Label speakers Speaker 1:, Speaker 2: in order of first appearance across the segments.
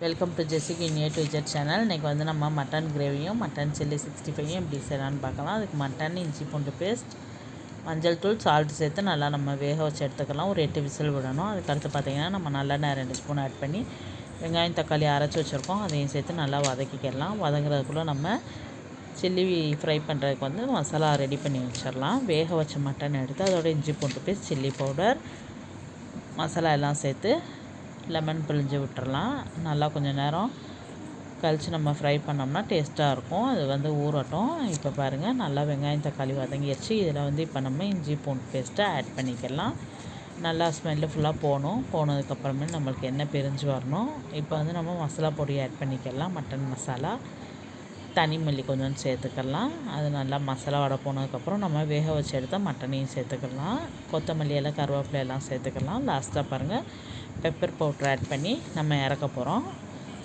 Speaker 1: Welcome to ஜெசிக் in A to Z channel. இன்றைக்கி வந்து நம்ம மட்டன் கிரேவியும் மட்டன் சில்லி 65யும் எப்படி செய்யலான்னு பார்க்கலாம். அதுக்கு மட்டன், இஞ்சி பூண்டு பேஸ்ட், மஞ்சள் தூள், சால்ட் சேர்த்து நல்லா நம்ம வேக வச்சு எடுத்துக்கலாம். ஒரு 8 விசில் விடணும். அதுக்கடுத்து பார்த்திங்கன்னா நம்ம நல்லெண்ணெய் 2 ஸ்பூன் ஆட் பண்ணி வெங்காயம் தக்காளி அரைச்சி வச்சுருக்கோம், அதையும் சேர்த்து நல்லா வதக்கிக்கலாம். வதங்குறதுக்குள்ளே நம்ம சில்லி ஃப்ரை பண்ணுறதுக்கு வந்து மசாலா ரெடி பண்ணி வச்சிடலாம். வேக வச்ச மட்டன் எடுத்து அதோட இஞ்சி பூண்டு பேஸ்ட், சில்லி பவுடர், மசாலா எல்லாம் சேர்த்து லெமன் பிழிஞ்சு விட்டுறலாம். நல்லா கொஞ்சம் நேரம் கழித்து நம்ம ஃப்ரை பண்ணோம்னா டேஸ்ட்டாக இருக்கும். அது வந்து ஊறட்டும். இப்போ பாருங்கள், நல்லா வெங்காயம் தக்காளி வதங்கிடுச்சு. இதில் வந்து இப்போ நம்ம இஞ்சி பூண்டு பேஸ்ட்டை ஆட் பண்ணிக்கலாம். நல்லா ஸ்மெல்லு ஃபுல்லாக போனதுக்கப்புறமே நம்மளுக்கு எண்ணெய் பிரிஞ்சு வரணும். இப்போ வந்து நம்ம மசாலா பொடி ஆட் பண்ணிக்கலாம். மட்டன் மசாலா, தனி மல்லி கொஞ்சம் சேர்த்துக்கலாம். அது நல்லா மசாலா வடை போனதுக்கப்புறம் நம்ம வேக வச்சு எடுத்தால் மட்டனையும் சேர்த்துக்கலாம். கொத்தமல்லி எல்லாம் கருவேப்பிலை எல்லாம் சேர்த்துக்கலாம். லாஸ்ட்டாக பாருங்கள், பெப்பர் பவுட்ரு ஆட் பண்ணி நம்ம இறக்க போகிறோம்.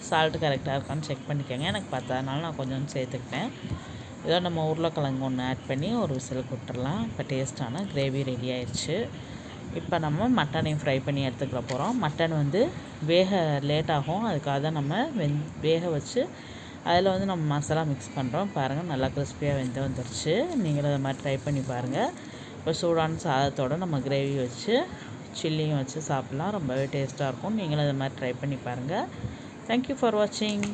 Speaker 1: சால்ட்டு கரெக்டாக இருக்கான்னு செக் பண்ணிக்கோங்க. எனக்கு பார்த்ததுனால நான் கொஞ்சம் சேர்த்துக்கிட்டேன். இதோ நம்ம உருளைக்கிழங்கு ஒன்று ஆட் பண்ணி ஒரு விசிலுக்கு விட்டுறலாம். இப்போ டேஸ்ட்டான கிரேவி ரெடி ஆயிடுச்சு. இப்போ நம்ம மட்டனையும் ஃப்ரை பண்ணி எடுத்துக்கிற போகிறோம். மட்டன் வந்து வேக லேட் ஆகும். அதுக்காக தான் நம்ம வேக வச்சு அதில் வந்து நம்ம மசாலா மிக்ஸ் பண்ணுறோம். பாருங்கள், நல்லா கிறிஸ்பியாக வெந்து வந்துடுச்சு. நீங்களும் அதை மாதிரி ட்ரை பண்ணி பாருங்கள். இப்போ சூடான சாதத்தோடு நம்ம கிரேவி வச்சு சில்லியும் வச்சு சாப்பிட்லாம். ரொம்பவே டேஸ்ட்டாக இருக்கும். நீங்களும் அதை மாதிரி ட்ரை பண்ணி பாருங்கள். தேங்க்யூ ஃபார் வாட்சிங்.